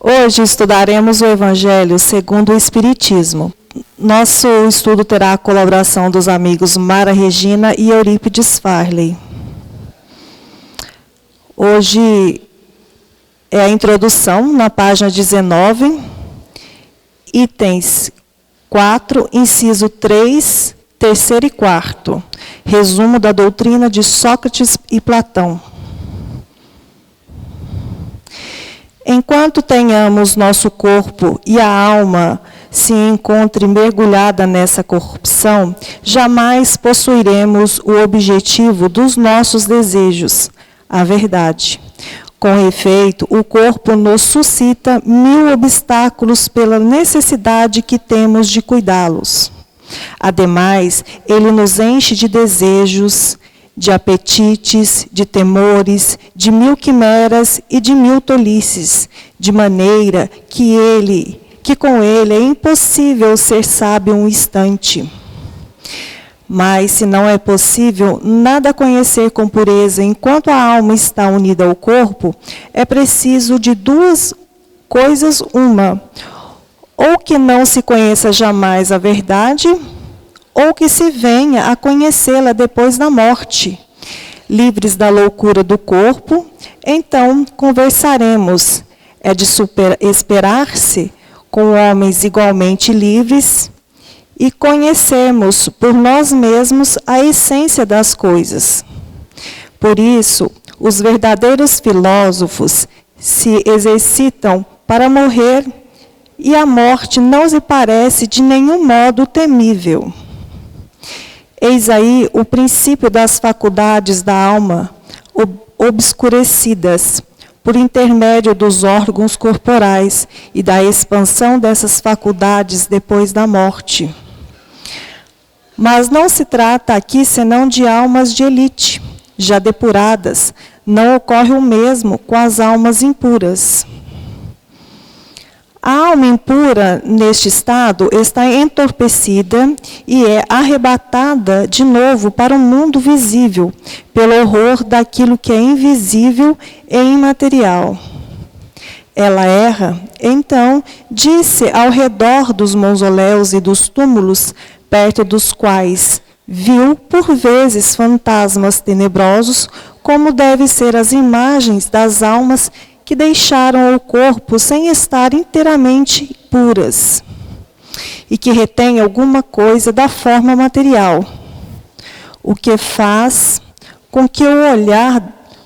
Hoje estudaremos o Evangelho segundo o Espiritismo. Nosso estudo terá a colaboração dos amigos Mara Regina e Eurípides Farley. Hoje é a introdução, na página 19, itens 4, inciso 3, terceiro e quarto. Resumo da doutrina de Sócrates e Platão. Enquanto tenhamos nosso corpo e a alma se encontre mergulhada nessa corrupção, jamais possuiremos o objetivo dos nossos desejos, a verdade. Com efeito, o corpo nos suscita 1000 obstáculos pela necessidade que temos de cuidá-los. Ademais, ele nos enche de desejos, de apetites, de temores, de 1000 quimeras e de 1000 tolices, de maneira que com ele é impossível ser sábio um instante. Mas, se não é possível nada conhecer com pureza enquanto a alma está unida ao corpo, é preciso de duas coisas: uma, ou que não se conheça jamais a verdade, ou que se venha a conhecê-la depois da morte. Livres da loucura do corpo, então conversaremos. É de esperar-se, com homens igualmente livres, e conhecemos por nós mesmos a essência das coisas. Por isso, os verdadeiros filósofos se exercitam para morrer, e a morte não lhe parece de nenhum modo temível. Eis aí o princípio das faculdades da alma obscurecidas por intermédio dos órgãos corporais e da expansão dessas faculdades depois da morte. Mas não se trata aqui senão de almas de elite, já depuradas. Não ocorre o mesmo com as almas impuras. A alma impura, neste estado, está entorpecida e é arrebatada de novo para o mundo visível, pelo horror daquilo que é invisível e imaterial. Ela erra, então, disse ao redor dos mausoléus e dos túmulos, perto dos quais viu, por vezes, fantasmas tenebrosos, como devem ser as imagens das almas que deixaram o corpo sem estar inteiramente puras, e que retém alguma coisa da forma material, o que faz com que o olhar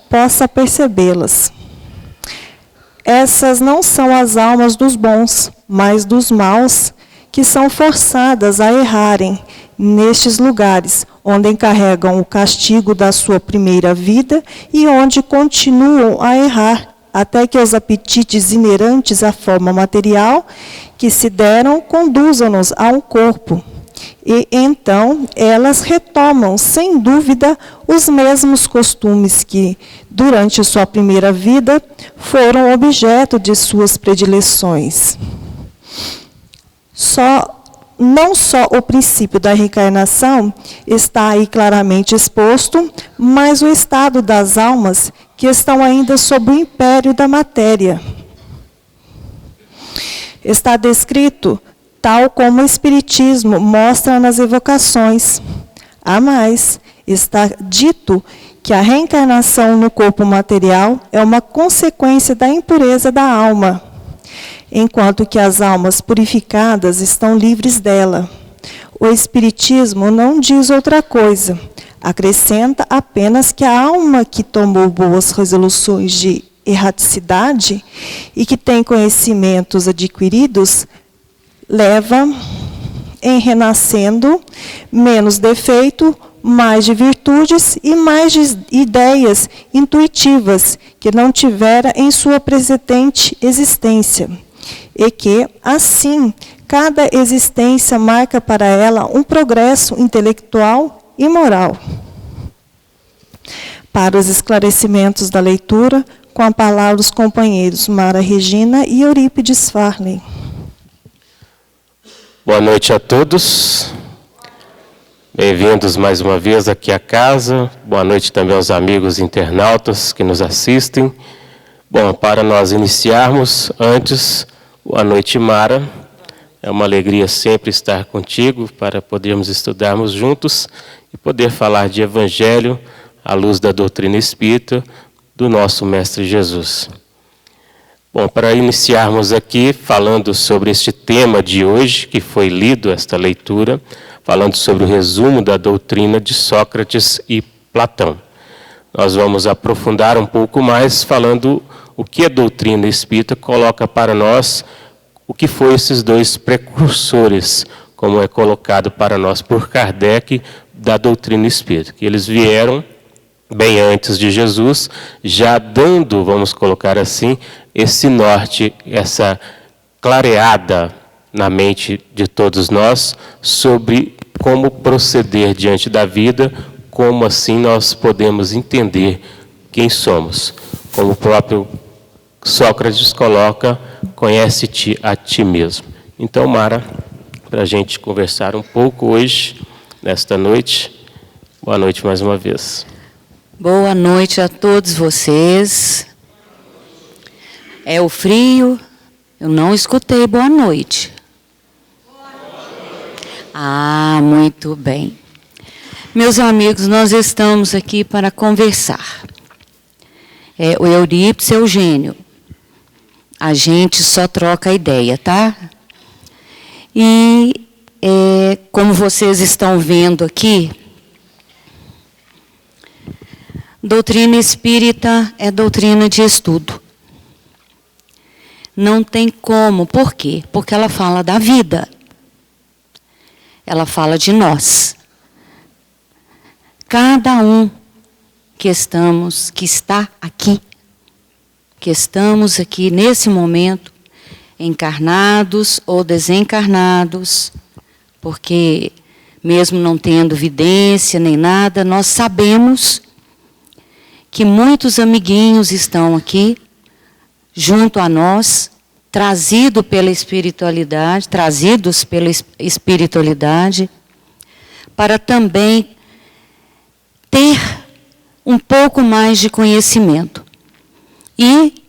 possa percebê-las. Essas não são as almas dos bons, mas dos maus, que são forçadas a errarem nestes lugares, onde encarregam o castigo da sua primeira vida e onde continuam a errar, até que os apetites inerentes à forma material que se deram conduzam-nos a um corpo. E então elas retomam, sem dúvida, os mesmos costumes que, durante sua primeira vida, foram objeto de suas predileções. Não só o princípio da reencarnação está aí claramente exposto, mas o estado das almas que estão ainda sob o império da matéria. Está descrito tal como o Espiritismo mostra nas evocações. Há mais, está dito que a reencarnação no corpo material é uma consequência da impureza da alma, enquanto que as almas purificadas estão livres dela. O Espiritismo não diz outra coisa, acrescenta apenas que a alma que tomou boas resoluções de erraticidade e que tem conhecimentos adquiridos, leva, em renascendo, menos defeito, mais de virtudes e mais de ideias intuitivas que não tivera em sua precedente existência. E que, assim, cada existência marca para ela um progresso intelectual e moral. Para os esclarecimentos da leitura, com a palavra os companheiros Mara Regina e Eurípides Farley. Boa noite a todos. Bem-vindos mais uma vez aqui à casa. Boa noite também aos amigos internautas que nos assistem. Bom, para nós iniciarmos, antes, boa noite, Mara. É uma alegria sempre estar contigo para podermos estudarmos juntos e poder falar de Evangelho à luz da doutrina espírita do nosso Mestre Jesus. Bom, para iniciarmos aqui falando sobre este tema de hoje, que foi lido esta leitura, falando sobre o resumo da doutrina de Sócrates e Platão. Nós vamos aprofundar um pouco mais falando o que a doutrina espírita coloca para nós, o que foi esses dois precursores, como é colocado para nós por Kardec, da doutrina espírita, que eles vieram bem antes de Jesus, já dando, vamos colocar assim, esse norte, essa clareada na mente de todos nós sobre como proceder diante da vida, como assim nós podemos entender quem somos. Como o próprio Sócrates coloca, conhece-te a ti mesmo. Então, Mara, para a gente conversar um pouco hoje, nesta noite, boa noite mais uma vez. Boa noite a todos vocês. É o frio, eu não escutei boa noite. Ah, muito bem. Meus amigos, nós estamos aqui para conversar. O Eurípides e o Eugênio. A gente só troca ideia, tá? E, como vocês estão vendo aqui, doutrina espírita é doutrina de estudo. Não tem como. Por quê? Porque ela fala da vida. Ela fala de nós. Cada um que está aqui, que estamos aqui nesse momento, encarnados ou desencarnados, porque mesmo não tendo vidência nem nada, nós sabemos que muitos amiguinhos estão aqui, junto a nós, trazidos pela espiritualidade, para também ter um pouco mais de conhecimento. E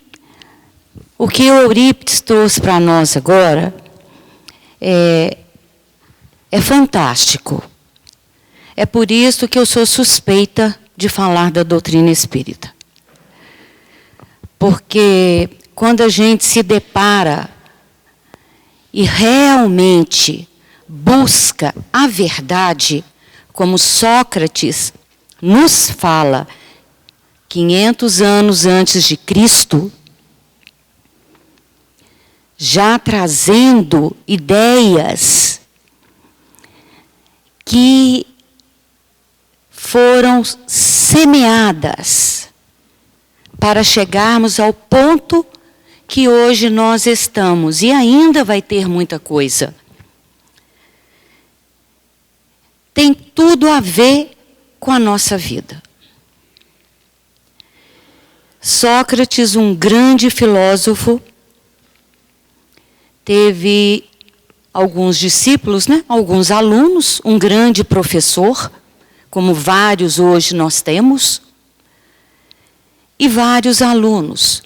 o que o Eurípides trouxe para nós agora é fantástico. É por isso que eu sou suspeita de falar da doutrina espírita. Porque quando a gente se depara e realmente busca a verdade, como Sócrates nos fala 500 anos antes de Cristo, já trazendo ideias que foram semeadas para chegarmos ao ponto que hoje nós estamos, e ainda vai ter muita coisa. Tem tudo a ver com a nossa vida. Sócrates, um grande filósofo, teve alguns discípulos, né? Alguns alunos, um grande professor, como vários hoje nós temos, e vários alunos,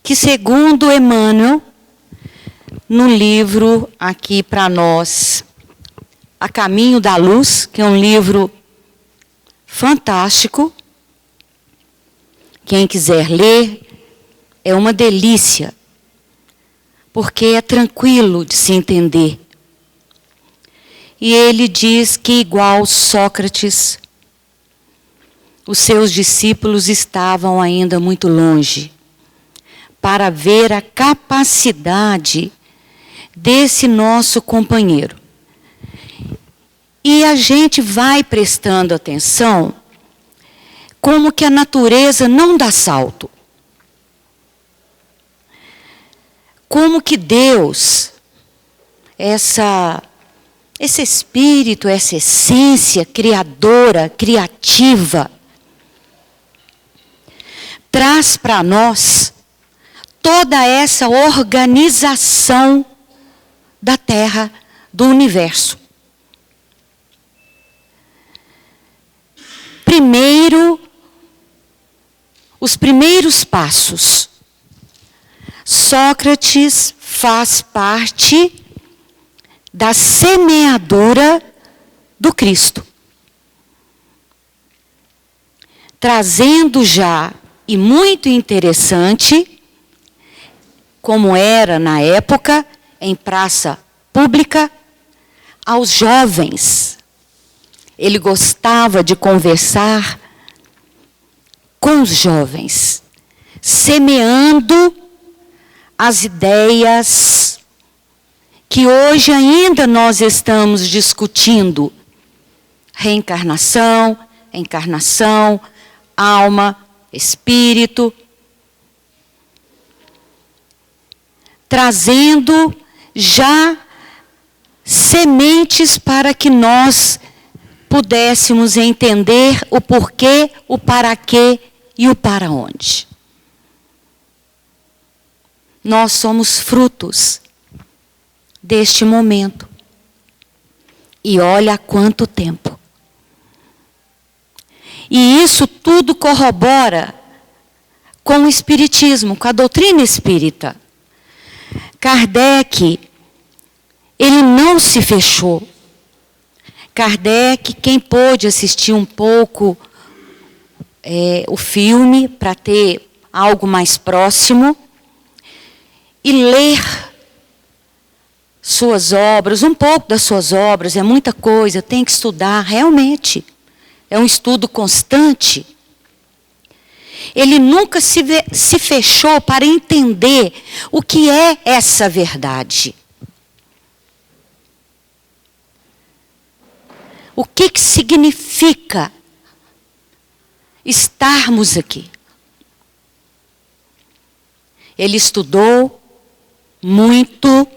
que segundo Emmanuel, no livro aqui para nós, A Caminho da Luz, que é um livro fantástico, quem quiser ler, é uma delícia, porque é tranquilo de se entender. E ele diz que, igual Sócrates, os seus discípulos estavam ainda muito longe para ver a capacidade desse nosso companheiro. E a gente vai prestando atenção como que a natureza não dá salto. Como que Deus, esse espírito, essa essência criadora, criativa, traz para nós toda essa organização da Terra, do universo. Primeiro, os primeiros passos Sócrates faz parte da semeadura do Cristo, trazendo já, e muito interessante, como era na época, em praça pública, aos jovens. Ele gostava de conversar com os jovens, semeando as ideias que hoje ainda nós estamos discutindo. Reencarnação, encarnação, alma, espírito. Trazendo já sementes para que nós pudéssemos entender o porquê, o para quê e o para onde. Nós somos frutos deste momento. E olha há quanto tempo. E isso tudo corrobora com o Espiritismo, com a doutrina espírita. Kardec, ele não se fechou. Kardec, quem pôde assistir um pouco o filme, para ter algo mais próximo, e ler suas obras, um pouco das suas obras, é muita coisa, tem que estudar, realmente. É um estudo constante. Ele nunca se fechou para entender o que é essa verdade. O que significa estarmos aqui? Ele estudou muito.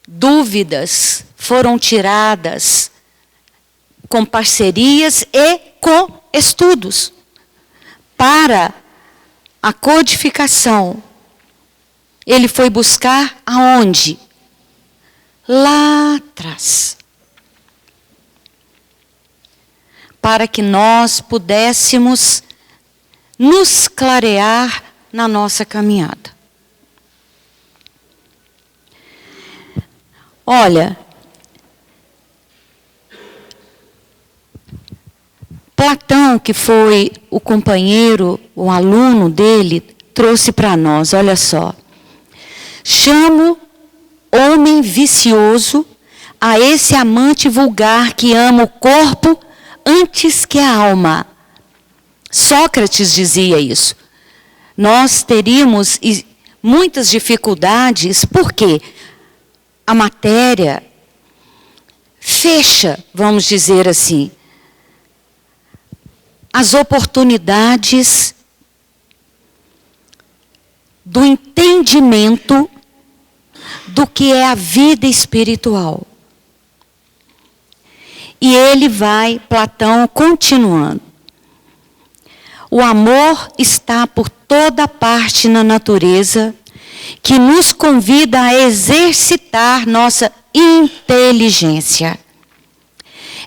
Dúvidas foram tiradas com parcerias e com estudos para a codificação. Ele foi buscar aonde? Lá atrás. Para que nós pudéssemos nos clarear na nossa caminhada. Olha, Platão, que foi o companheiro, o aluno dele, trouxe para nós, olha só. Chamo homem vicioso a esse amante vulgar que ama o corpo antes que a alma. Sócrates dizia isso. Nós teríamos muitas dificuldades, porque a matéria fecha, vamos dizer assim, as oportunidades do entendimento do que é a vida espiritual. E ele vai, Platão, continuando. O amor está por toda parte na natureza, que nos convida a exercitar nossa inteligência.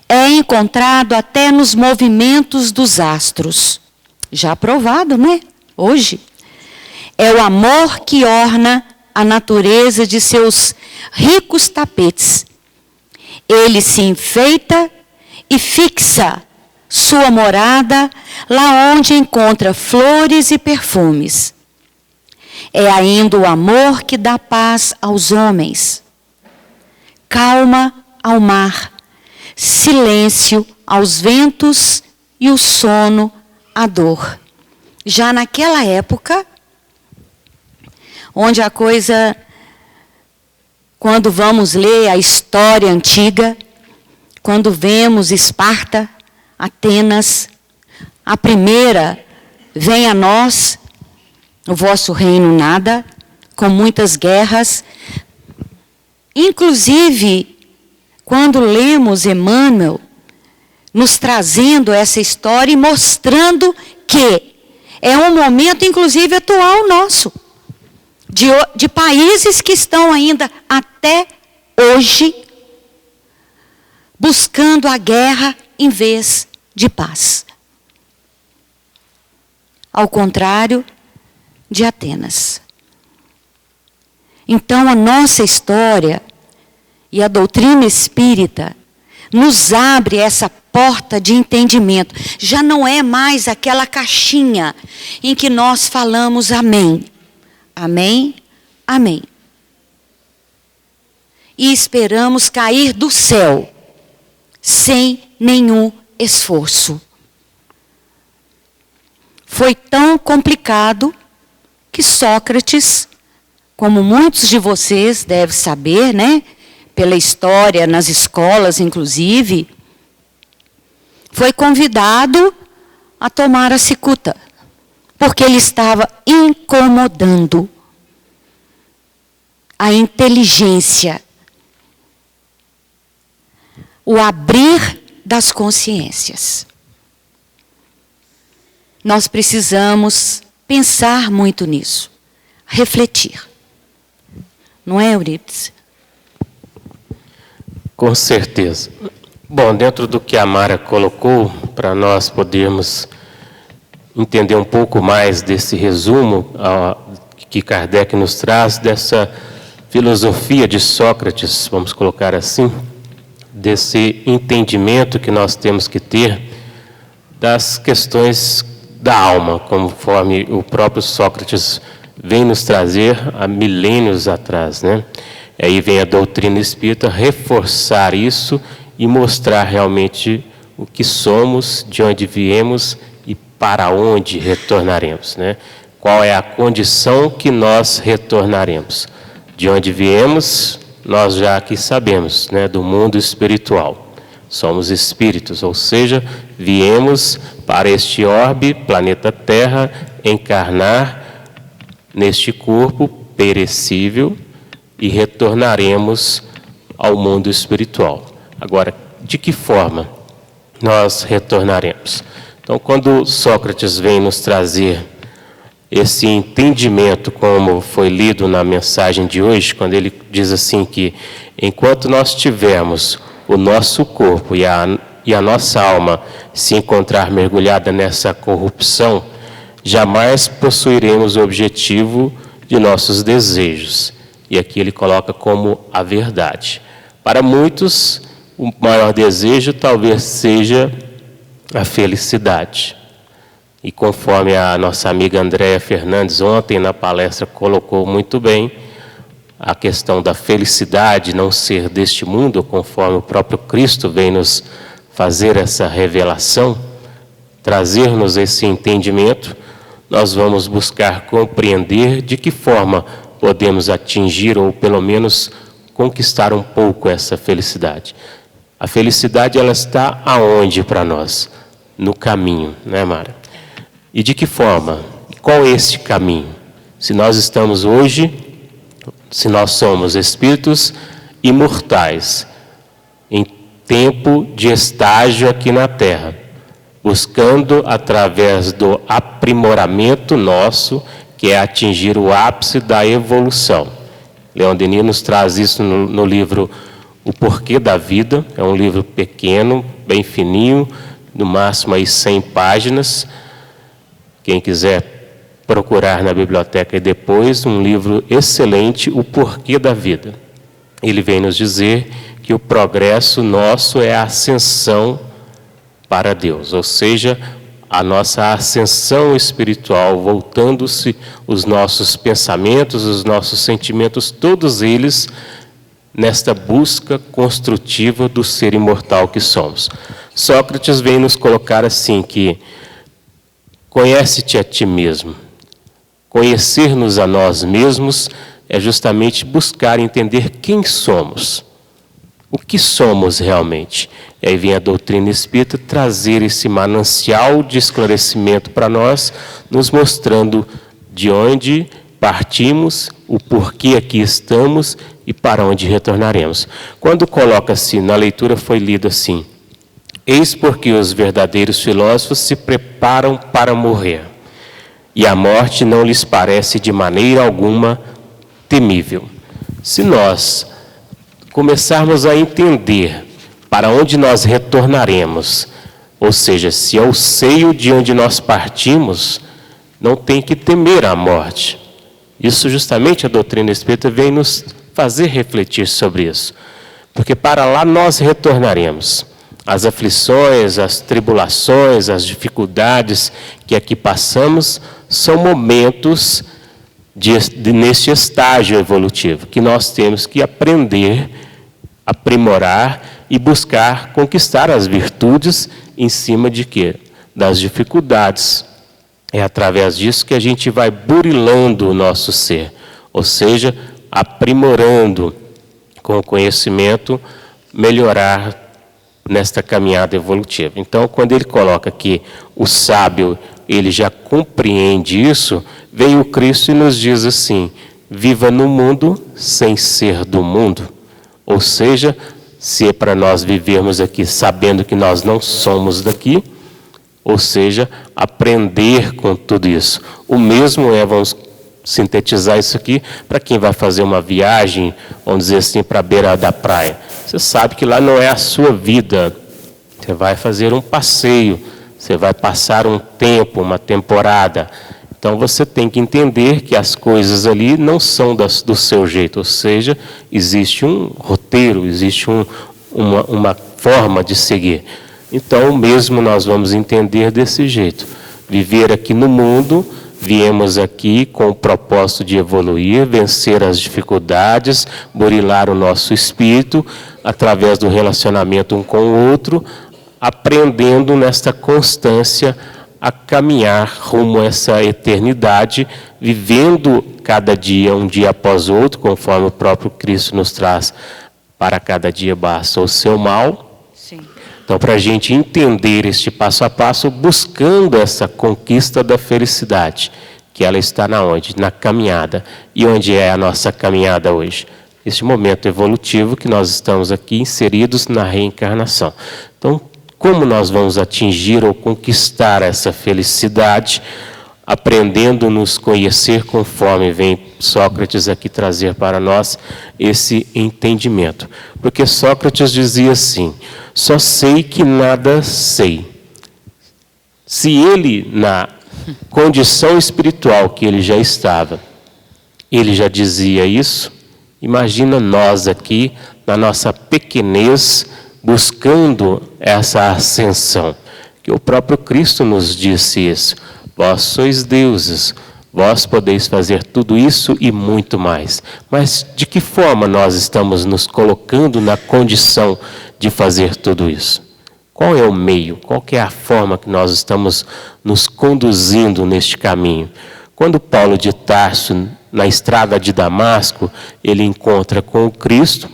É encontrado até nos movimentos dos astros. Já provado, né? Hoje. É o amor que orna a natureza de seus ricos tapetes. Ele se enfeita e fixa sua morada lá onde encontra flores e perfumes. É ainda o amor que dá paz aos homens, calma ao mar, silêncio aos ventos e o sono à dor. Já naquela época, onde a coisa, quando vamos ler a história antiga, quando vemos Esparta, Atenas, a primeira vem a nós, o vosso reino nada, com muitas guerras. Inclusive, quando lemos Emmanuel, nos trazendo essa história e mostrando que é um momento, inclusive, atual nosso, de países que estão ainda até hoje buscando a guerra em vez de paz. Ao contrário de Atenas. Então, a nossa história e a doutrina espírita nos abre essa porta de entendimento. Já não é mais aquela caixinha em que nós falamos amém. Amém, amém. E esperamos cair do céu, sem nenhum esforço. Foi tão complicado que Sócrates, como muitos de vocês devem saber, né? Pela história, nas escolas inclusive, foi convidado a tomar a cicuta, porque ele estava incomodando a inteligência, o abrir das consciências. Nós precisamos pensar muito nisso, refletir. Não é, Eurípides? Com certeza. Bom, dentro do que a Mara colocou, para nós podermos entender um pouco mais desse resumo que Kardec nos traz, dessa filosofia de Sócrates, vamos colocar assim, desse entendimento que nós temos que ter das questões da alma, conforme o próprio Sócrates vem nos trazer há milênios atrás, né? Aí vem a doutrina espírita reforçar isso e mostrar realmente o que somos, de onde viemos e para onde retornaremos, né? Qual é a condição que nós retornaremos? De onde viemos, nós já aqui sabemos, né? Do mundo espiritual. Somos espíritos, ou seja, viemos para este orbe, planeta Terra, encarnar neste corpo perecível e retornaremos ao mundo espiritual. Agora, de que forma nós retornaremos? Então, quando Sócrates vem nos trazer esse entendimento, como foi lido na mensagem de hoje, quando ele diz assim que enquanto nós tivermos o nosso corpo e a nossa alma se encontrar mergulhada nessa corrupção, jamais possuiremos o objetivo de nossos desejos. E aqui ele coloca como a verdade. Para muitos, o maior desejo talvez seja a felicidade. E conforme a nossa amiga Andréa Fernandes ontem na palestra colocou muito bem, a questão da felicidade não ser deste mundo, conforme o próprio Cristo vem nos fazer essa revelação, trazer-nos esse entendimento, nós vamos buscar compreender de que forma podemos atingir ou pelo menos conquistar um pouco essa felicidade. A felicidade ela está aonde para nós? No caminho, né, Mara? E de que forma? Qual é este caminho? Se nós estamos hoje, se nós somos espíritos imortais, em tempo de estágio aqui na Terra, buscando através do aprimoramento nosso, que é atingir o ápice da evolução. Leon Denis nos traz isso no livro O Porquê da Vida, é um livro pequeno, bem fininho, no máximo aí 100 páginas. Quem quiser procurar na biblioteca e depois, um livro excelente, O Porquê da Vida. Ele vem nos dizer que o progresso nosso é a ascensão para Deus, ou seja, a nossa ascensão espiritual, voltando-se os nossos pensamentos, os nossos sentimentos, todos eles nesta busca construtiva do ser imortal que somos. Sócrates vem nos colocar assim que conhece-te a ti mesmo. Conhecer-nos a nós mesmos é justamente buscar entender quem somos. O que somos realmente? E aí vem a doutrina espírita trazer esse manancial de esclarecimento para nós, nos mostrando de onde partimos, o porquê aqui estamos e para onde retornaremos. Quando coloca-se, na leitura foi lido assim: eis porque os verdadeiros filósofos se preparam para morrer, e a morte não lhes parece de maneira alguma temível. Se nós começarmos a entender para onde nós retornaremos, ou seja, se é o seio de onde nós partimos, não tem que temer a morte. Isso justamente a doutrina espírita vem nos fazer refletir sobre isso. Porque para lá nós retornaremos. As aflições, as tribulações, as dificuldades que aqui passamos são momentos neste estágio evolutivo, que nós temos que aprender, aprimorar e buscar conquistar as virtudes em cima de quê? Das dificuldades. É através disso que a gente vai burilando o nosso ser, ou seja, aprimorando com o conhecimento, melhorar nesta caminhada evolutiva. Então, quando ele coloca que o sábio, ele já compreende isso, veio o Cristo e nos diz assim: viva no mundo sem ser do mundo. Ou seja, se é para nós vivermos aqui sabendo que nós não somos daqui, ou seja, aprender com tudo isso. O mesmo é, vamos sintetizar isso aqui, para quem vai fazer uma viagem, vamos dizer assim, para a beira da praia. Você sabe que lá não é a sua vida. Você vai fazer um passeio, você vai passar um tempo, uma temporada. Então você tem que entender que as coisas ali não são do seu jeito, ou seja, existe um roteiro, existe uma forma de seguir. Então, o mesmo nós vamos entender desse jeito. Viver aqui no mundo, viemos aqui com o propósito de evoluir, vencer as dificuldades, burilar o nosso espírito, através do relacionamento um com o outro, aprendendo nesta constância a caminhar rumo a essa eternidade, vivendo cada dia, um dia após o outro, conforme o próprio Cristo nos traz, para cada dia basta o seu mal. Então, para a gente entender este passo a passo, buscando essa conquista da felicidade, que ela está na onde? Na caminhada. E onde é a nossa caminhada hoje? Este momento evolutivo que nós estamos aqui inseridos na reencarnação. Então, como nós vamos atingir ou conquistar essa felicidade? Aprendendo a nos conhecer, conforme vem Sócrates aqui trazer para nós esse entendimento. Porque Sócrates dizia assim: só sei que nada sei. Se ele, na condição espiritual que ele já estava, ele já dizia isso, imagina nós aqui, na nossa pequenez, buscando essa ascensão. Que o próprio Cristo nos disse isso: vós sois deuses, vós podeis fazer tudo isso e muito mais. Mas de que forma nós estamos nos colocando na condição de fazer tudo isso? Qual é o meio? Qual que é a forma que nós estamos nos conduzindo neste caminho? Quando Paulo de Tarso, na estrada de Damasco, ele encontra com o Cristo,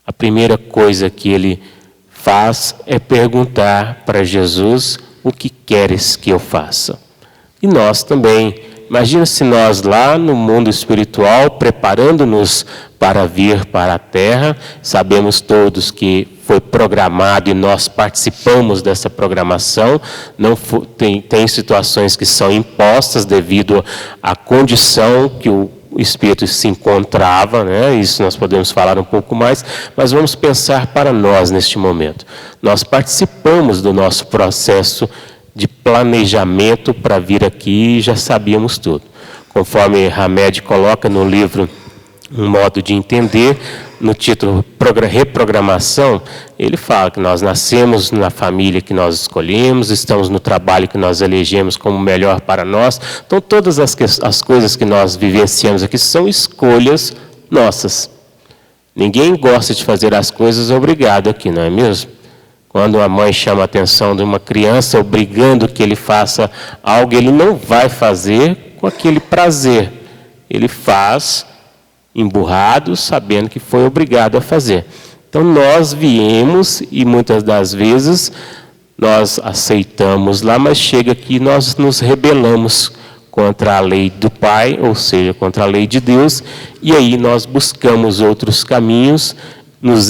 a primeira coisa que ele faz é perguntar para Jesus: o que queres que eu faça? E nós também, imagina se nós lá no mundo espiritual, preparando-nos para vir para a Terra, sabemos todos que foi programado e nós participamos dessa programação, tem situações que são impostas devido à condição que o espírito se encontrava, né? Isso nós podemos falar um pouco mais, mas vamos pensar para nós neste momento. Nós participamos do nosso processo de planejamento para vir aqui e já sabíamos tudo. Conforme Hamed coloca no livro Um Modo de Entender, no título Reprogramação, ele fala que nós nascemos na família que nós escolhemos, estamos no trabalho que nós elegemos como melhor para nós. Então, todas as coisas que nós vivenciamos aqui são escolhas nossas. Ninguém gosta de fazer as coisas obrigado aqui, não é mesmo? Quando a mãe chama a atenção de uma criança, obrigando que ele faça algo, ele não vai fazer com aquele prazer. Ele faz emburrado, sabendo que foi obrigado a fazer. Então, nós viemos e muitas das vezes nós aceitamos lá, mas chega aqui nós nos rebelamos contra a lei do Pai, ou seja, contra a lei de Deus, e aí nós buscamos outros caminhos, nos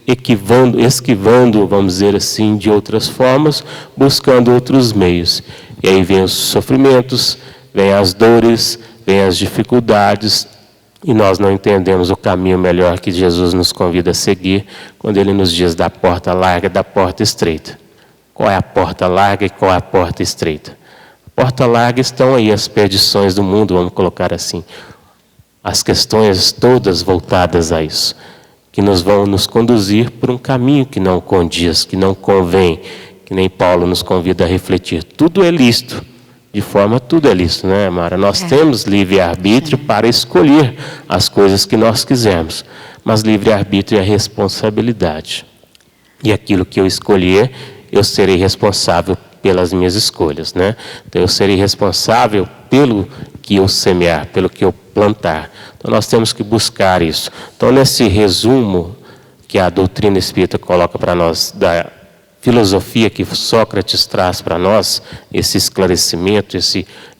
esquivando, vamos dizer assim, de outras formas, buscando outros meios. E aí vem os sofrimentos, vem as dores, vem as dificuldades, e nós não entendemos o caminho melhor que Jesus nos convida a seguir, quando Ele nos diz da porta larga e da porta estreita. Qual é a porta larga e qual é a porta estreita? A porta larga estão aí as perdições do mundo, vamos colocar assim. As questões todas voltadas a isso, que nos vão nos conduzir por um caminho que não condiz, que não convém, que nem Paulo nos convida a refletir. Tudo é lícito, de forma tudo é lícito, né, Mara? Nós temos livre-arbítrio para escolher as coisas que nós quisermos, mas livre-arbítrio é responsabilidade. E aquilo que eu escolher, eu serei responsável pelas minhas escolhas, né? Então, eu serei responsável pelo que eu semear, pelo que eu plantar. Então, nós temos que buscar isso. Então, nesse resumo que a doutrina espírita coloca para nós, da filosofia que Sócrates traz para nós, esse esclarecimento,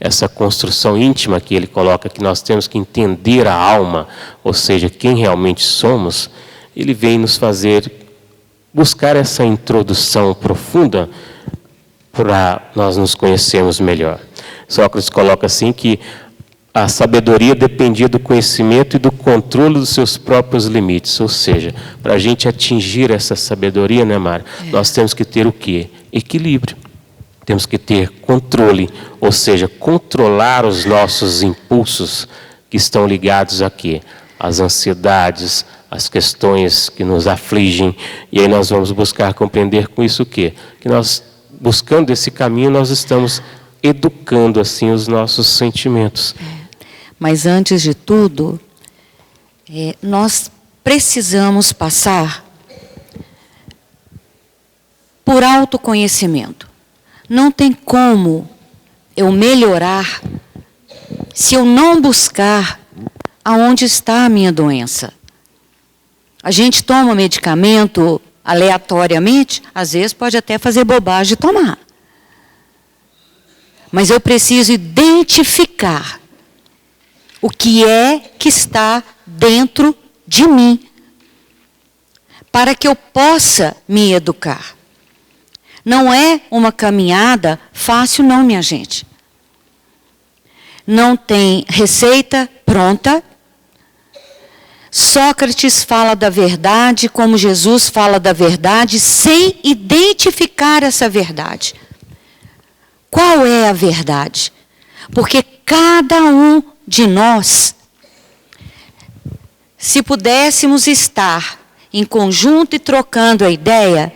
essa construção íntima que ele coloca, que nós temos que entender a alma, ou seja, quem realmente somos, ele vem nos fazer buscar essa introdução profunda para nós nos conhecermos melhor. Sócrates coloca assim que a sabedoria dependia do conhecimento e do controle dos seus próprios limites. Ou seja, para a gente atingir essa sabedoria, né, Mara? Nós temos que ter o quê? Equilíbrio. Temos que ter controle, ou seja, controlar os nossos impulsos que estão ligados a quê? Às ansiedades, às questões que nos afligem. E aí nós vamos buscar compreender com isso o quê? Que nós, buscando esse caminho, nós estamos educando assim os nossos sentimentos. Mas antes de tudo, nós precisamos passar por autoconhecimento. Não tem como eu melhorar se eu não buscar aonde está a minha doença. A gente toma medicamento aleatoriamente, às vezes pode até fazer bobagem de tomar. Mas eu preciso identificar o que é que está dentro de mim, para que eu possa me educar. Não é uma caminhada fácil não, minha gente. Não tem receita pronta. Sócrates fala da verdade como Jesus fala da verdade, sem identificar essa verdade. Qual é a verdade? Porque cada um de nós, se pudéssemos estar em conjunto e trocando a ideia,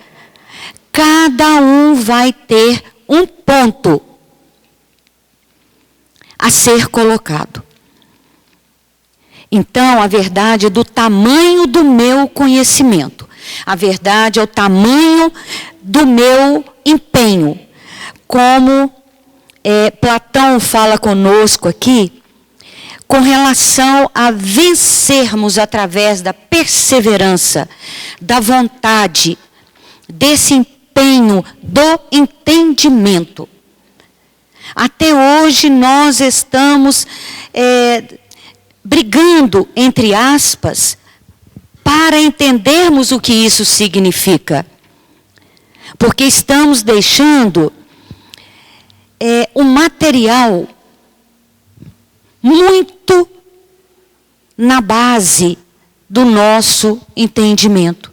cada um vai ter um ponto a ser colocado. Então, a verdade é do tamanho do meu conhecimento. A verdade é o tamanho do meu empenho. Como Platão fala conosco aqui, com relação a vencermos através da perseverança, da vontade, desse empenho, do entendimento. Até hoje nós estamos brigando, entre aspas, para entendermos o que isso significa. Porque estamos deixando o material muito na base do nosso entendimento.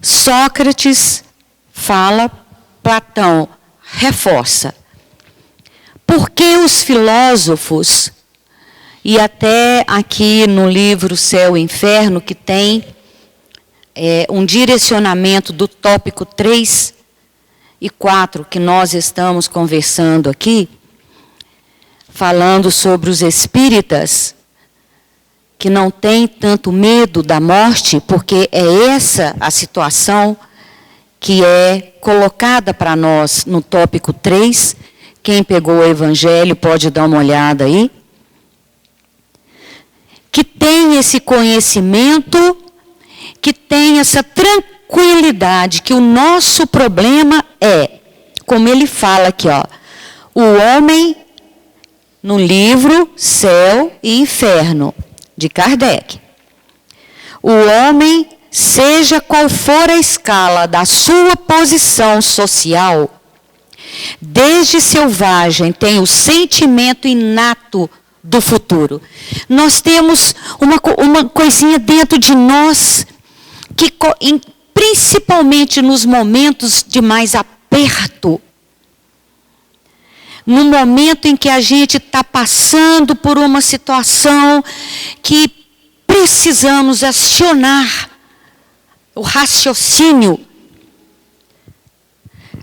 Sócrates fala, Platão reforça. Por que os filósofos, e até aqui no livro Céu e Inferno, que tem um direcionamento do tópico 3 e 4, que nós estamos conversando aqui, falando sobre os espíritas que não têm tanto medo da morte, porque é essa a situação que é colocada para nós no tópico 3. Quem pegou o Evangelho pode dar uma olhada aí. Que tem esse conhecimento, que tem essa tranquilidade, que o nosso problema é, como ele fala aqui, ó, o homem, no livro Céu e Inferno, de Kardec. O homem, seja qual for a escala da sua posição social, desde selvagem, tem o sentimento inato do futuro. Nós temos uma coisinha dentro de nós, que principalmente nos momentos de mais aperto, no momento em que a gente está passando por uma situação que precisamos acionar o raciocínio,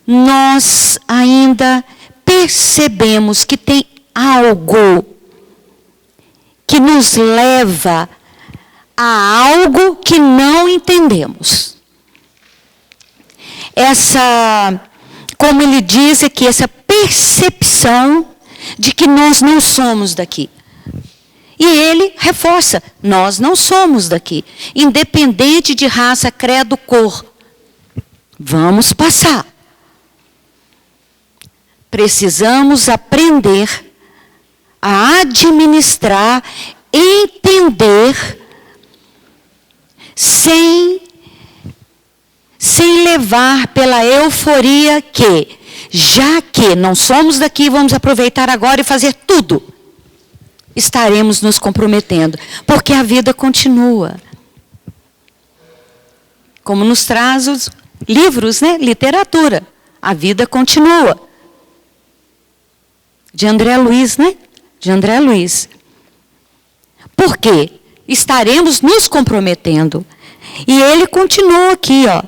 nós ainda percebemos que tem algo que nos leva a algo que não entendemos. Como ele diz aqui, essa percepção de que nós não somos daqui. E ele reforça, nós não somos daqui, independente de raça, credo, cor. Vamos passar. Precisamos aprender a administrar, entender, sem levar pela euforia que, já que não somos daqui, vamos aproveitar agora e fazer tudo. Estaremos nos comprometendo, porque a vida continua. Como nos traz os livros, né? Literatura. A vida continua. De André Luiz, né? De André Luiz. Por quê? Estaremos nos comprometendo. E ele continua aqui, ó.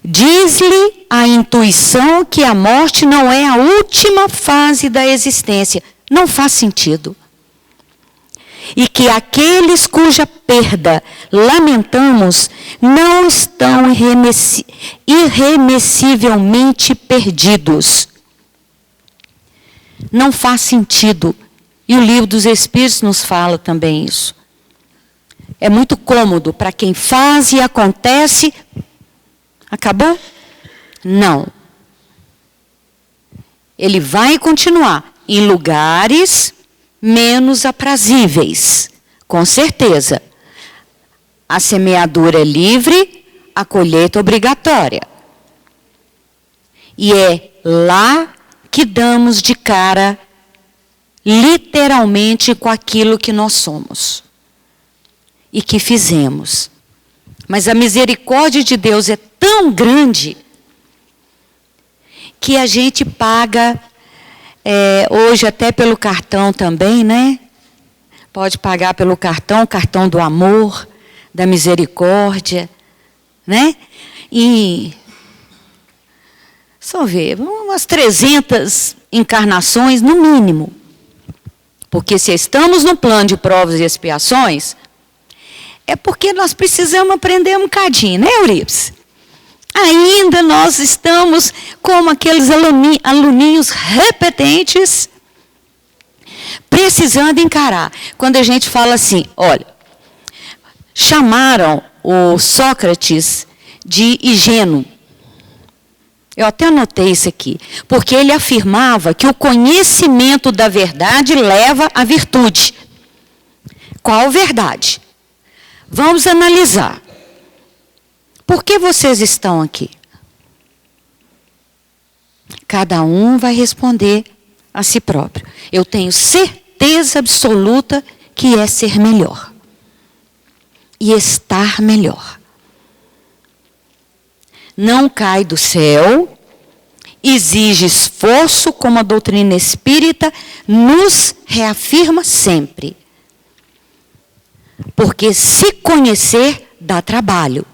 Diz-lhe a intuição que a morte não é a última fase da existência. Não faz sentido. E que aqueles cuja perda lamentamos não estão irremessivelmente perdidos. Não faz sentido. E o Livro dos Espíritos nos fala também isso. É muito cômodo para quem faz e acontece. Acabou? Não. Ele vai continuar em lugares menos aprazíveis, com certeza. A semeadura é livre, a colheita obrigatória. E é lá que damos de cara, literalmente, com aquilo que nós somos e que fizemos. Mas a misericórdia de Deus é tão grande que a gente paga, hoje até pelo cartão também, né? Pode pagar pelo cartão do amor, da misericórdia, né? E só ver, umas 300 encarnações no mínimo. Porque se estamos no plano de provas e expiações, é porque nós precisamos aprender um bocadinho, né, Euripides? Ainda nós estamos como aqueles aluninhos repetentes, precisando encarar. Quando a gente fala assim, olha, chamaram o Sócrates de ingênuo. Eu até anotei isso aqui, porque ele afirmava que o conhecimento da verdade leva à virtude. Qual verdade? Vamos analisar. Por que vocês estão aqui? Cada um vai responder a si próprio. Eu tenho certeza absoluta que é ser melhor. E estar melhor. Não cai do céu, exige esforço, como a doutrina espírita nos reafirma sempre. Porque se conhecer dá trabalho.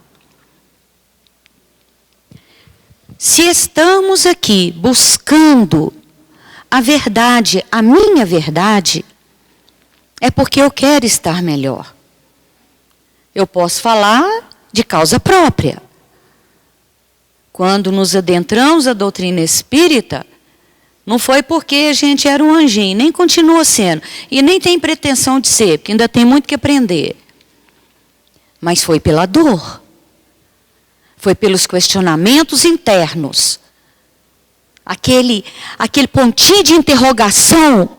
Se estamos aqui buscando a verdade, a minha verdade, é porque eu quero estar melhor. Eu posso falar de causa própria. Quando nos adentramos à doutrina espírita, não foi porque a gente era um anjinho, nem continua sendo, e nem tem pretensão de ser, porque ainda tem muito que aprender. Mas foi pela dor. Foi pelos questionamentos internos. Aquele pontinho de interrogação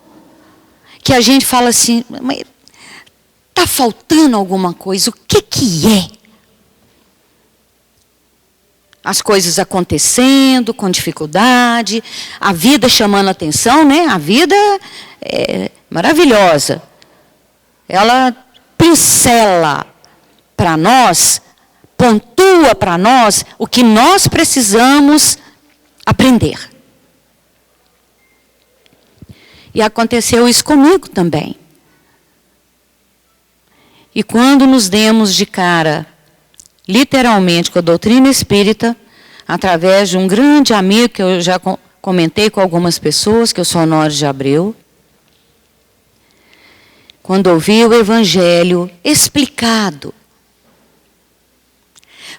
que a gente fala assim, mas está faltando alguma coisa, o que é? As coisas acontecendo com dificuldade, a vida chamando a atenção, né? A vida é maravilhosa. Ela pincela para nós, pontua para nós o que nós precisamos aprender. E aconteceu isso comigo também. E quando nos demos de cara, literalmente, com a doutrina espírita, através de um grande amigo que eu já comentei com algumas pessoas, que eu sou Honório de Abreu, quando ouvi o Evangelho explicado,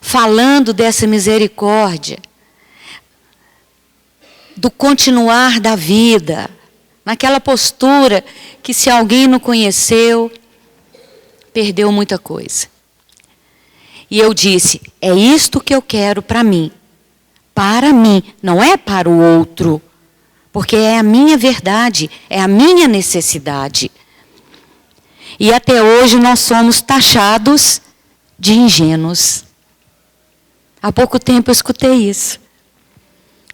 falando dessa misericórdia, do continuar da vida, naquela postura que se alguém não conheceu, perdeu muita coisa. E eu disse, é isto que eu quero para mim, não é para o outro, porque é a minha verdade, é a minha necessidade. E até hoje nós somos taxados de ingênuos. Há pouco tempo eu escutei isso.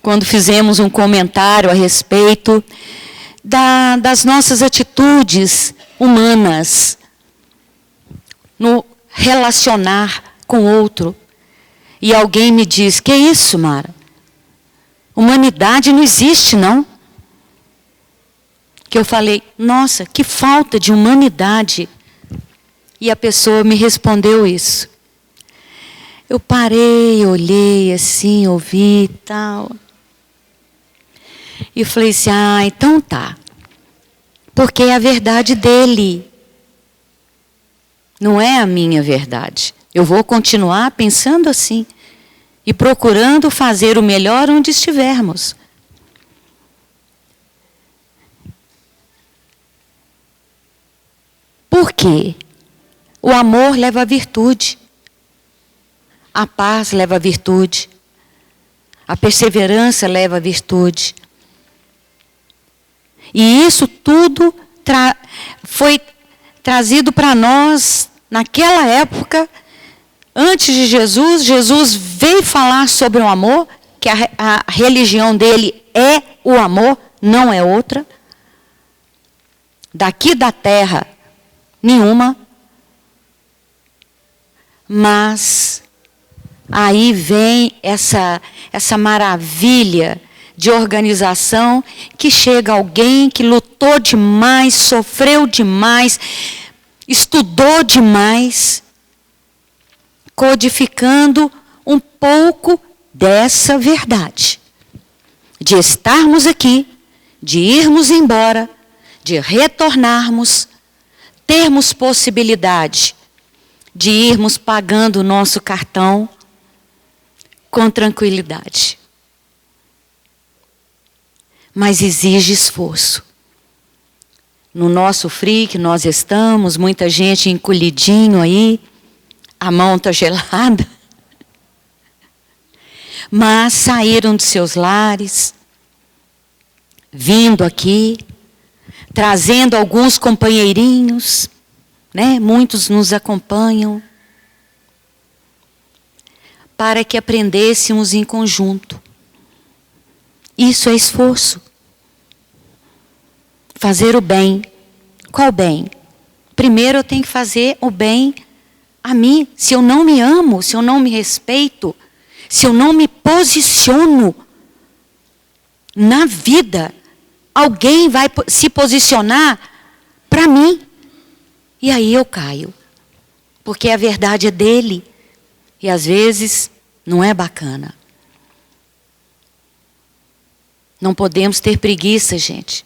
Quando fizemos um comentário a respeito das nossas atitudes humanas, no relacionar com o outro. E alguém me diz, que isso, Mara? Humanidade não existe, não? Que eu falei, nossa, que falta de humanidade. E a pessoa me respondeu isso. Eu parei, olhei assim, ouvi e tal. E falei assim, então tá. Porque é a verdade dele. Não é a minha verdade. Eu vou continuar pensando assim. E procurando fazer o melhor onde estivermos. Por quê? O amor leva à virtude. A paz leva à virtude. A perseverança leva à virtude. E isso tudo foi trazido para nós naquela época, antes de Jesus. Jesus veio falar sobre o amor, que a religião dele é o amor, não é outra. Daqui da terra, nenhuma. Mas aí vem essa maravilha de organização, que chega alguém que lutou demais, sofreu demais, estudou demais, codificando um pouco dessa verdade. De estarmos aqui, de irmos embora, de retornarmos, termos possibilidade de irmos pagando o nosso cartão com tranquilidade. Mas exige esforço. No nosso frio que nós estamos, muita gente encolhidinho aí, a mão está gelada. Mas saíram de seus lares, vindo aqui, trazendo alguns companheirinhos, né? Muitos nos acompanham, para que aprendêssemos em conjunto. Isso é esforço. Fazer o bem. Qual bem? Primeiro eu tenho que fazer o bem a mim. Se eu não me amo, se eu não me respeito, se eu não me posiciono na vida, alguém vai se posicionar para mim. E aí eu caio. Porque a verdade é dele. E às vezes não é bacana. Não podemos ter preguiça, gente.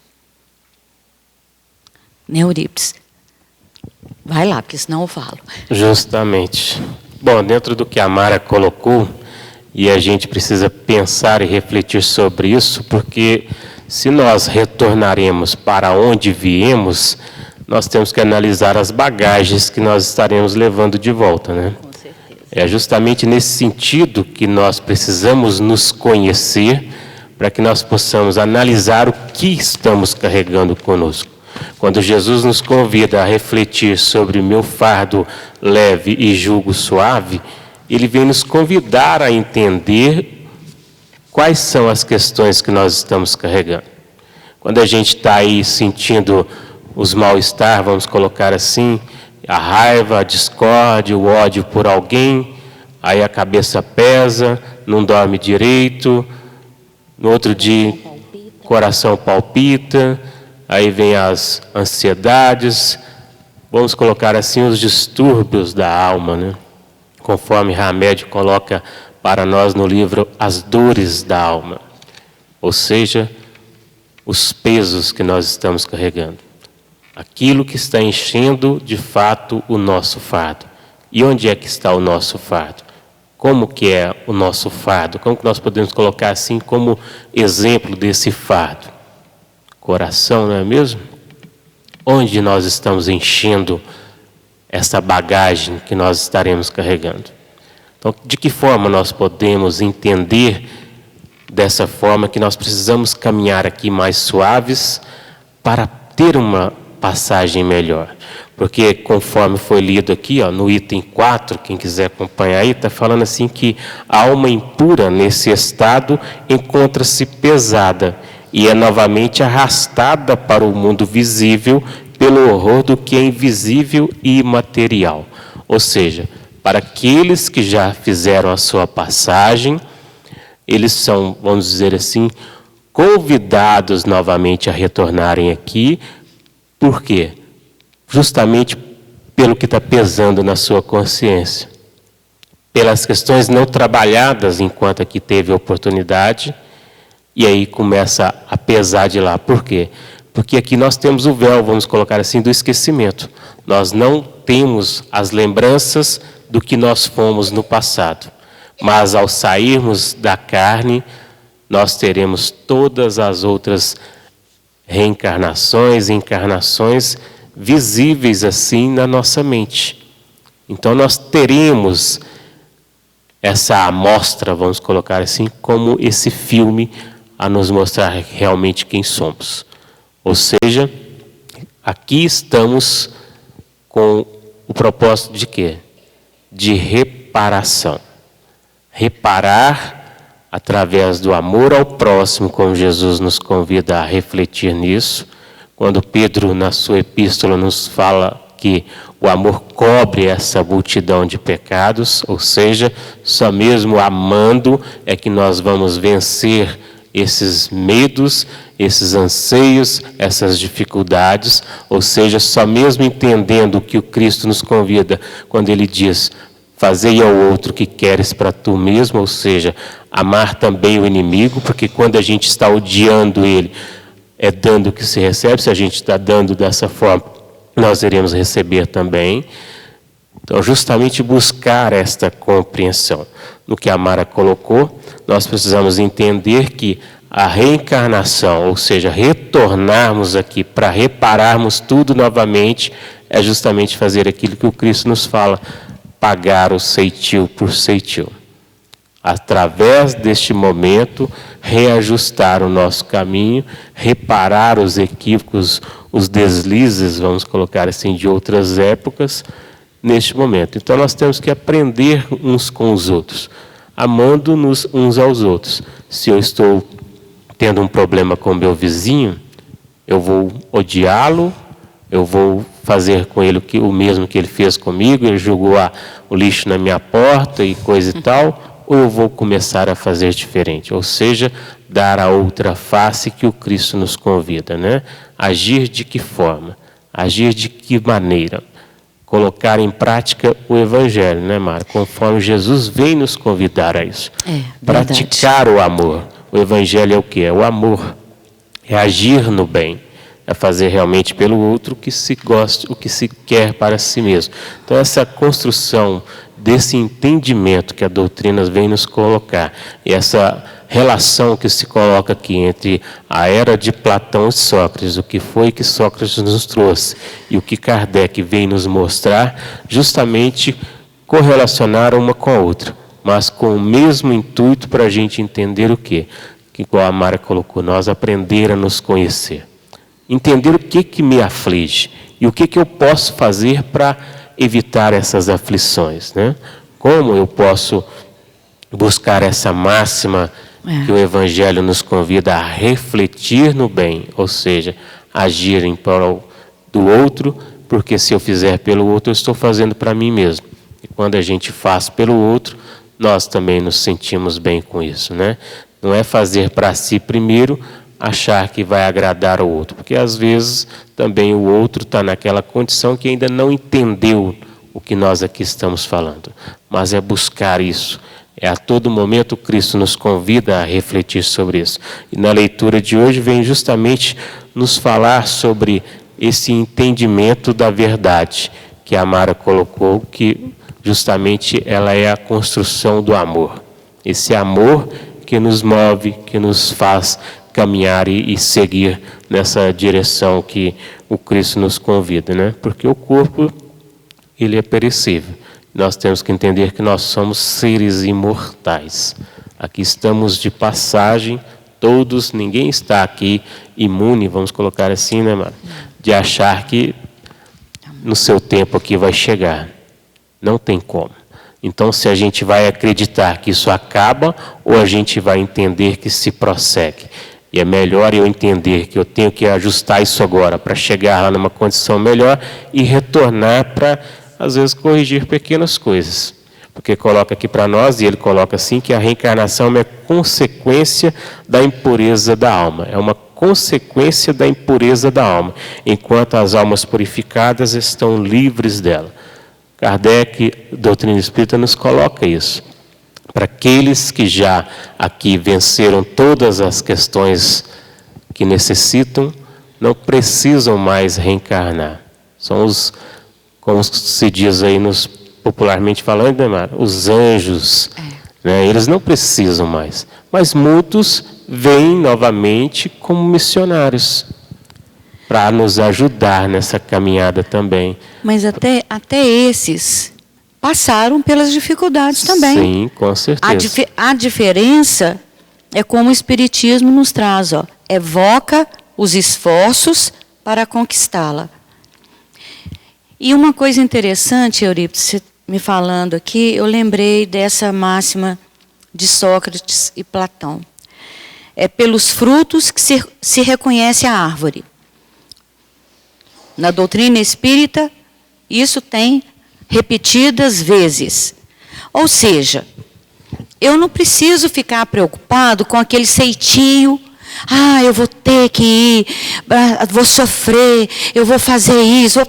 Né, Eurípides? Vai lá, porque senão eu falo. Justamente. Bom, dentro do que a Mara colocou, e a gente precisa pensar e refletir sobre isso, porque se nós retornaremos para onde viemos, nós temos que analisar as bagagens que nós estaremos levando de volta, né? Com certeza. É justamente nesse sentido que nós precisamos nos conhecer, para que nós possamos analisar o que estamos carregando conosco. Quando Jesus nos convida a refletir sobre o meu fardo leve e jugo suave, ele vem nos convidar a entender quais são as questões que nós estamos carregando. Quando a gente está aí sentindo os mal-estar, vamos colocar assim, a raiva, a discórdia, o ódio por alguém, aí a cabeça pesa, não dorme direito, no outro dia, coração palpita, aí vem as ansiedades, vamos colocar assim, os distúrbios da alma, né? Conforme Hamed coloca para nós no livro As Dores da Alma, ou seja, os pesos que nós estamos carregando, aquilo que está enchendo de fato o nosso fardo. E onde é que está o nosso fardo? Como que é o nosso fardo? Como que nós podemos colocar assim como exemplo desse fardo? Coração, não é mesmo? Onde nós estamos enchendo essa bagagem que nós estaremos carregando? Então, de que forma nós podemos entender dessa forma que nós precisamos caminhar aqui mais suaves para ter uma passagem melhor? Porque conforme foi lido aqui, ó, no item 4, quem quiser acompanhar aí, está falando assim que a alma impura nesse estado encontra-se pesada e é novamente arrastada para o mundo visível pelo horror do que é invisível e imaterial. Ou seja, para aqueles que já fizeram a sua passagem, eles são, vamos dizer assim, convidados novamente a retornarem aqui. Por quê? Justamente pelo que está pesando na sua consciência. Pelas questões não trabalhadas enquanto aqui teve a oportunidade, e aí começa a pesar de lá. Por quê? Porque aqui nós temos o véu, vamos colocar assim, do esquecimento. Nós não temos as lembranças do que nós fomos no passado. Mas ao sairmos da carne, nós teremos todas as outras reencarnações, encarnações visíveis assim na nossa mente. Então nós teremos essa amostra, vamos colocar assim, como esse filme a nos mostrar realmente quem somos. Ou seja, aqui estamos com o propósito de quê? De reparação. Reparar através do amor ao próximo, como Jesus nos convida a refletir nisso. Quando Pedro, na sua epístola, nos fala que o amor cobre essa multidão de pecados, ou seja, só mesmo amando é que nós vamos vencer esses medos, esses anseios, essas dificuldades, ou seja, só mesmo entendendo o que o Cristo nos convida quando Ele diz: fazei ao outro o que queres para tu mesmo, ou seja, amar também o inimigo, porque quando a gente está odiando ele, é dando que se recebe. Se a gente está dando dessa forma, nós iremos receber também. Então, justamente buscar esta compreensão. No que a Mara colocou, nós precisamos entender que a reencarnação, ou seja, retornarmos aqui para repararmos tudo novamente, é justamente fazer aquilo que o Cristo nos fala: pagar o ceitil por ceitil. Através deste momento, reajustar o nosso caminho, reparar os equívocos, os deslizes, vamos colocar assim, de outras épocas, neste momento. Então nós temos que aprender uns com os outros, amando-nos uns aos outros. Se eu estou tendo um problema com o meu vizinho, eu vou odiá-lo, eu vou fazer com ele o mesmo que ele fez comigo, ele jogou o lixo na minha porta e coisa e tal, ou eu vou começar a fazer diferente? Ou seja, dar a outra face que o Cristo nos convida, né? Agir de que forma? Agir de que maneira? Colocar em prática o Evangelho, né, Mara? Conforme Jesus vem nos convidar a isso. Praticar o amor. O Evangelho é o quê? É o amor. É agir no bem. É fazer realmente pelo outro o que se gosta, o que se quer para si mesmo. Então, essa construção desse entendimento que a doutrina vem nos colocar, e essa relação que se coloca aqui entre a era de Platão e Sócrates, o que foi que Sócrates nos trouxe, e o que Kardec vem nos mostrar, justamente correlacionar uma com a outra, mas com o mesmo intuito para a gente entender o quê? Que, igual a Mara colocou, nós aprender a nos conhecer. Entender o que me aflige e o que eu posso fazer para evitar essas aflições, né? Como eu posso buscar essa máxima que o Evangelho nos convida a refletir no bem, ou seja, agir em prol do outro, porque se eu fizer pelo outro, eu estou fazendo para mim mesmo. E quando a gente faz pelo outro, nós também nos sentimos bem com isso, né? Não é fazer para si primeiro, achar que vai agradar ao outro, porque às vezes também o outro está naquela condição que ainda não entendeu o que nós aqui estamos falando. Mas é buscar isso. A todo momento Cristo nos convida a refletir sobre isso. E na leitura de hoje vem justamente nos falar sobre esse entendimento da verdade que a Mara colocou, que justamente ela é a construção do amor. Esse amor que nos move, que nos faz caminhar e seguir nessa direção que o Cristo nos convida, né? Porque o corpo, ele é perecível. Nós temos que entender que nós somos seres imortais. Aqui estamos de passagem, todos, ninguém está aqui imune, vamos colocar assim, né, Mara? De achar que no seu tempo aqui vai chegar. Não tem como. Então, se a gente vai acreditar que isso acaba, ou a gente vai entender que se prossegue. E é melhor eu entender que eu tenho que ajustar isso agora para chegar lá numa condição melhor e retornar para, às vezes, corrigir pequenas coisas. Porque coloca aqui para nós, e ele coloca assim, que a reencarnação é uma consequência da impureza da alma. É uma consequência da impureza da alma, enquanto as almas purificadas estão livres dela. Kardec, doutrina espírita, nos coloca isso. Para aqueles que já aqui venceram todas as questões que necessitam, não precisam mais reencarnar. São os, como se diz aí popularmente falando, né, Mara? Os anjos. Né? Eles não precisam mais. Mas muitos vêm novamente como missionários para nos ajudar nessa caminhada também. Mas até esses passaram pelas dificuldades também. Sim, com certeza. A diferença é como o Espiritismo nos traz, ó, evoca os esforços para conquistá-la. E uma coisa interessante, Eurípides, me falando aqui, eu lembrei dessa máxima de Sócrates e Platão. É pelos frutos que se reconhece a árvore. Na doutrina espírita, isso tem repetidas vezes. Ou seja, eu não preciso ficar preocupado com aquele ceitinho. Ah, eu vou ter que ir, vou sofrer, eu vou fazer isso.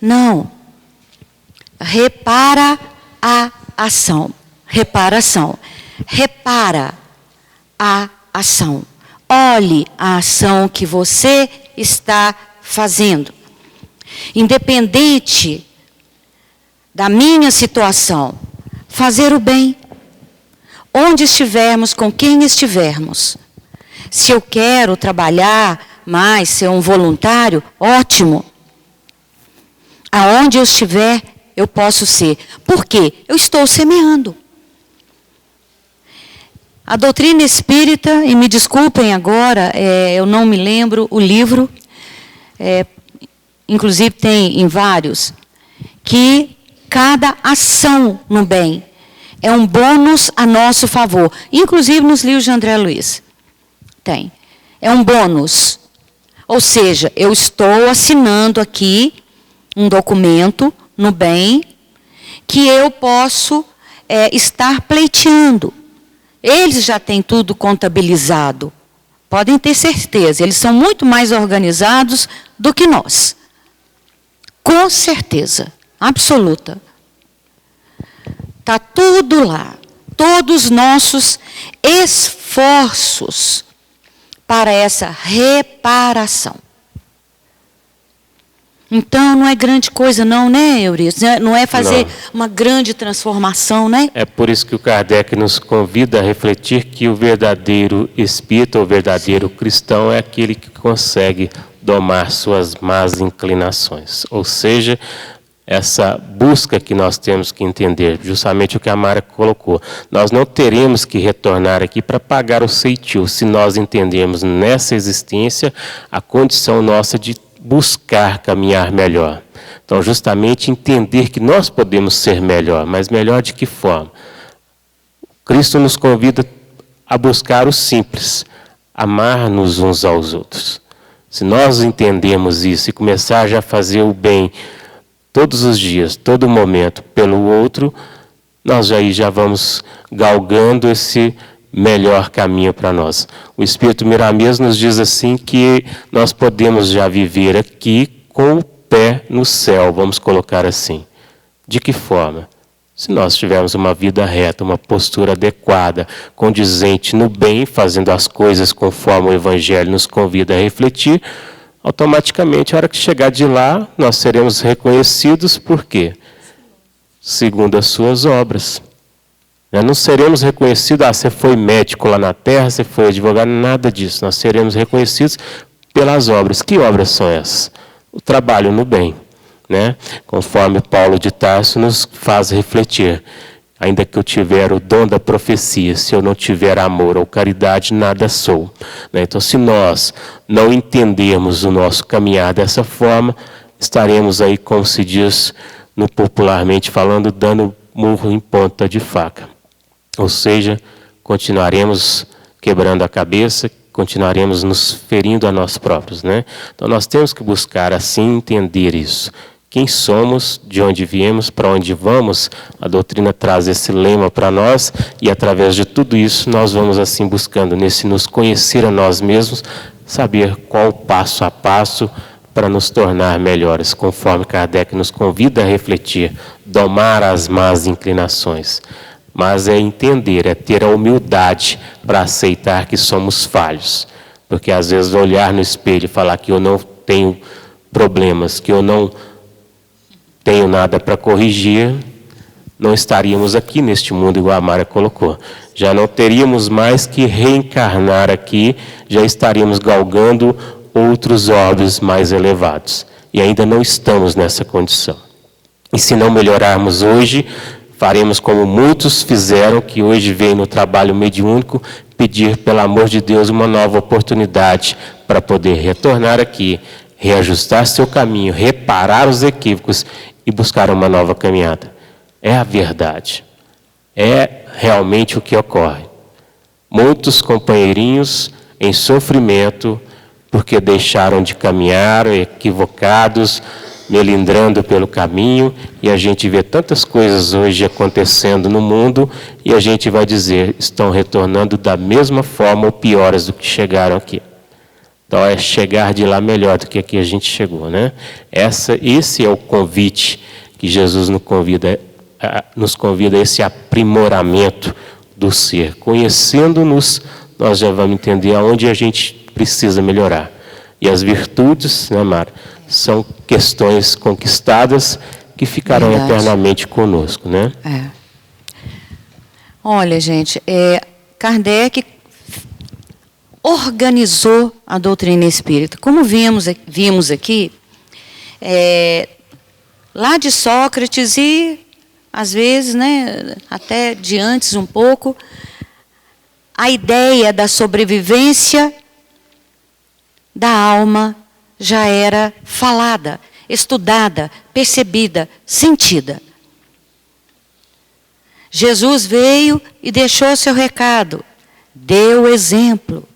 Não. Repara a ação. Reparação. Repara a ação. Olhe a ação que você está fazendo. Independente da minha situação, fazer o bem. Onde estivermos, com quem estivermos. Se eu quero trabalhar mais, ser um voluntário, ótimo. Aonde eu estiver, eu posso ser. Por quê? Eu estou semeando. A doutrina espírita, e me desculpem agora, eu não me lembro o livro, inclusive tem em vários, que cada ação no bem é um bônus a nosso favor. Inclusive nos livros de André Luiz. Tem. É um bônus. Ou seja, eu estou assinando aqui um documento no bem que eu posso estar pleiteando. Eles já têm tudo contabilizado. Podem ter certeza. Eles são muito mais organizados do que nós. Com certeza. Absoluta. Está tudo lá. Todos os nossos esforços para essa reparação. Então, não é grande coisa não, né, Eurípides? Não é fazer uma grande transformação, né? É por isso que o Kardec nos convida a refletir que o verdadeiro espírita, o verdadeiro cristão, é aquele que consegue domar suas más inclinações. Ou seja, essa busca que nós temos que entender, justamente o que a Mara colocou. Nós não teremos que retornar aqui para pagar o ceitil, se nós entendermos nessa existência a condição nossa de buscar caminhar melhor. Então, justamente entender que nós podemos ser melhor, mas melhor de que forma? Cristo nos convida a buscar o simples, amar-nos uns aos outros. Se nós entendermos isso e começar já a fazer o bem todos os dias, todo momento, pelo outro, nós já vamos galgando esse melhor caminho para nós. O Espírito Miramês nos diz assim que nós podemos já viver aqui com o pé no céu, vamos colocar assim. De que forma? Se nós tivermos uma vida reta, uma postura adequada, condizente no bem, fazendo as coisas conforme o Evangelho nos convida a refletir, automaticamente, a hora que chegar de lá, nós seremos reconhecidos por quê? Segundo as suas obras. Não seremos reconhecidos, você foi médico lá na terra, você foi advogado, nada disso. Nós seremos reconhecidos pelas obras. Que obras são essas? O trabalho no bem. Conforme Paulo de Tarso nos faz refletir. Ainda que eu tiver o dom da profecia, se eu não tiver amor ou caridade, nada sou. Então, se nós não entendermos o nosso caminhar dessa forma, estaremos aí, como se diz no popularmente falando, dando murro em ponta de faca. Ou seja, continuaremos quebrando a cabeça, continuaremos nos ferindo a nós próprios. Então, nós temos que buscar, assim, entender isso. Quem somos, de onde viemos, para onde vamos, a doutrina traz esse lema para nós e através de tudo isso nós vamos assim buscando, nesse nos conhecer a nós mesmos, saber qual o passo a passo para nos tornar melhores, conforme Kardec nos convida a refletir, domar as más inclinações. Mas é entender, é ter a humildade para aceitar que somos falhos. Porque às vezes olhar no espelho e falar que eu não tenho problemas, que eu não tenho nada para corrigir, não estaríamos aqui neste mundo, igual a Mara colocou. Já não teríamos mais que reencarnar aqui, já estaríamos galgando outros orbes mais elevados. E ainda não estamos nessa condição. E se não melhorarmos hoje, faremos como muitos fizeram, que hoje vêm no trabalho mediúnico, pedir, pelo amor de Deus, uma nova oportunidade para poder retornar aqui, reajustar seu caminho, reparar os equívocos e buscar uma nova caminhada. É a verdade. É realmente o que ocorre. Muitos companheirinhos em sofrimento porque deixaram de caminhar, equivocados, melindrando pelo caminho, e a gente vê tantas coisas hoje acontecendo no mundo, e a gente vai dizer, estão retornando da mesma forma ou piores do que chegaram aqui. Então, é chegar de lá melhor do que aqui a gente chegou, Esse é o convite que Jesus nos convida a esse aprimoramento do ser. Conhecendo-nos, nós já vamos entender aonde a gente precisa melhorar. E as virtudes, Mara, são questões conquistadas que ficarão eternamente conosco, Olha, gente, Kardec organizou a doutrina espírita. Como vimos aqui, lá de Sócrates e, às vezes, até de antes um pouco, a ideia da sobrevivência da alma já era falada, estudada, percebida, sentida. Jesus veio e deixou seu recado, deu exemplo.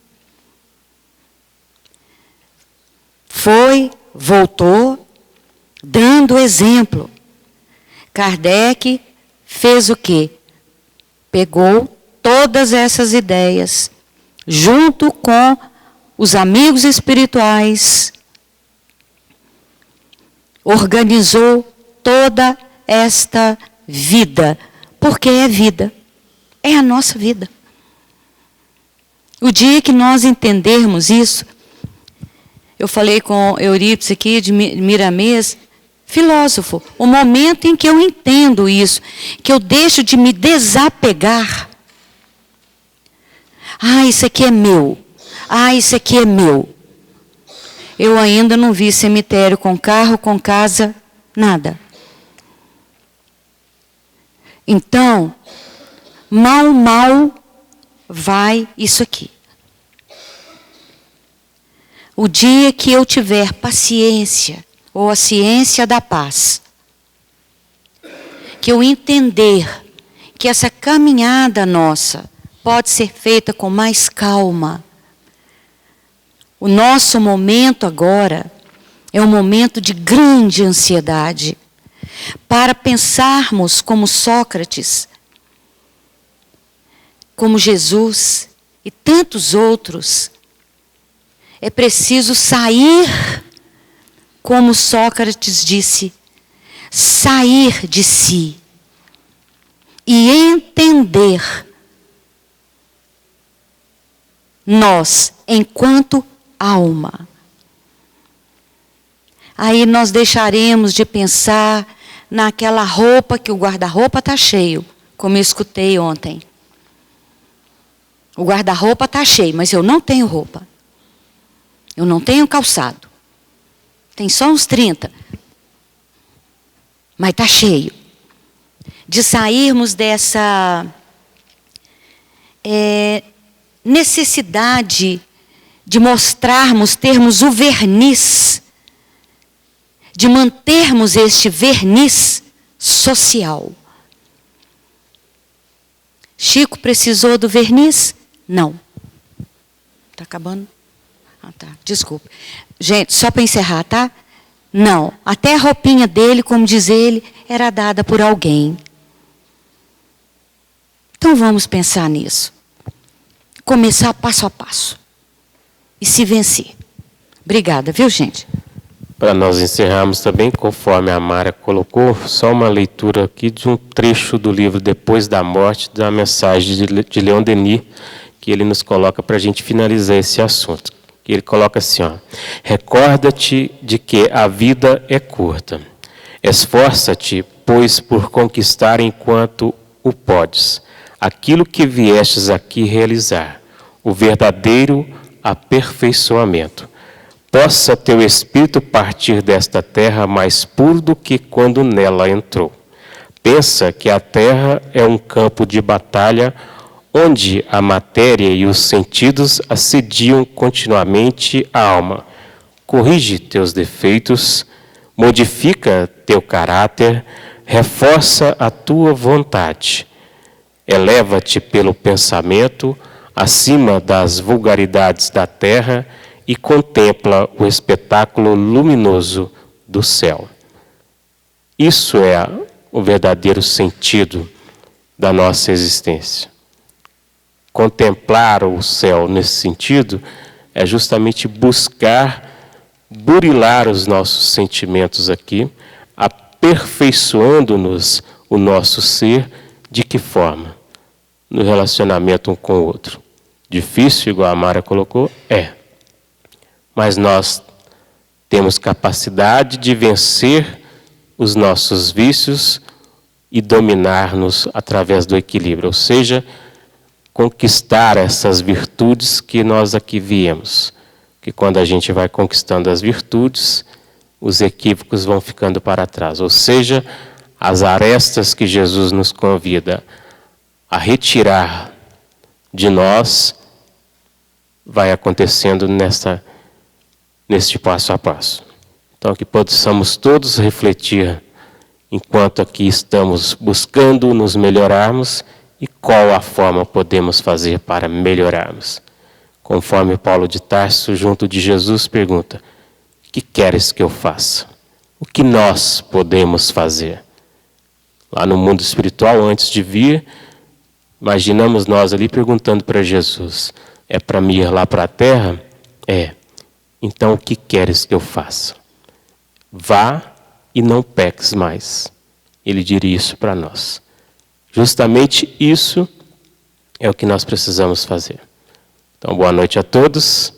Foi, voltou, dando exemplo. Kardec fez o quê? Pegou todas essas ideias, junto com os amigos espirituais, organizou toda esta vida, porque é vida, é a nossa vida. O dia que nós entendermos isso, eu falei com Eurípides aqui, de Miramês, filósofo, o momento em que eu entendo isso, que eu deixo de me desapegar, isso aqui é meu, isso aqui é meu. Eu ainda não vi cemitério com carro, com casa, nada. Então, mal vai isso aqui. O dia que eu tiver paciência, ou a ciência da paz, que eu entender que essa caminhada nossa pode ser feita com mais calma. O nosso momento agora é um momento de grande ansiedade, para pensarmos como Sócrates, como Jesus e tantos outros, é preciso sair, como Sócrates disse, sair de si e entender nós enquanto alma. Aí nós deixaremos de pensar naquela roupa que o guarda-roupa está cheio, como eu escutei ontem. O guarda-roupa está cheio, mas eu não tenho roupa. Eu não tenho calçado. Tem só uns 30. Mas está cheio. De sairmos dessa necessidade de mostrarmos, termos o verniz, de mantermos este verniz social. Chico precisou do verniz? Não. Está acabando? Ah, tá. Desculpa. Gente, só para encerrar, tá? Não. Até a roupinha dele, como diz ele, era dada por alguém. Então vamos pensar nisso. Começar passo a passo. E se vencer. Obrigada, viu, gente? Para nós encerrarmos também, conforme a Mara colocou, só uma leitura aqui de um trecho do livro Depois da Morte, da mensagem de Leon Denis, que ele nos coloca para a gente finalizar esse assunto. Ele coloca assim, ó: recorda-te de que a vida é curta. Esforça-te, pois, por conquistar enquanto o podes aquilo que viestes aqui realizar, o verdadeiro aperfeiçoamento. Possa teu espírito partir desta terra mais puro do que quando nela entrou. Pensa que a terra é um campo de batalha onde a matéria e os sentidos assediam continuamente a alma. Corrige teus defeitos, modifica teu caráter, reforça a tua vontade. Eleva-te pelo pensamento acima das vulgaridades da terra e contempla o espetáculo luminoso do céu. Isso é o verdadeiro sentido da nossa existência. Contemplar o céu nesse sentido é justamente buscar burilar os nossos sentimentos aqui, aperfeiçoando-nos o nosso ser. De que forma? No relacionamento um com o outro. Difícil, igual a Mara colocou? É. Mas nós temos capacidade de vencer os nossos vícios e dominar-nos através do equilíbrio. Ou seja, conquistar essas virtudes que nós aqui viemos. Que quando a gente vai conquistando as virtudes, os equívocos vão ficando para trás. Ou seja, as arestas que Jesus nos convida a retirar de nós, vai acontecendo neste passo a passo. Então, que possamos todos refletir, enquanto aqui estamos buscando nos melhorarmos, e qual a forma podemos fazer para melhorarmos. Conforme Paulo de Tarso, junto de Jesus, pergunta: o que queres que eu faça? O que nós podemos fazer? Lá no mundo espiritual, antes de vir, imaginamos nós ali perguntando para Jesus: é para mim ir lá para a terra? É. Então o que queres que eu faça? Vá e não peques mais. Ele diria isso para nós. Justamente isso é o que nós precisamos fazer. Então, boa noite a todos.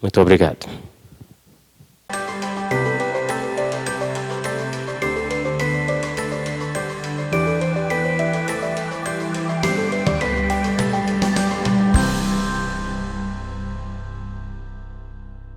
Muito obrigado.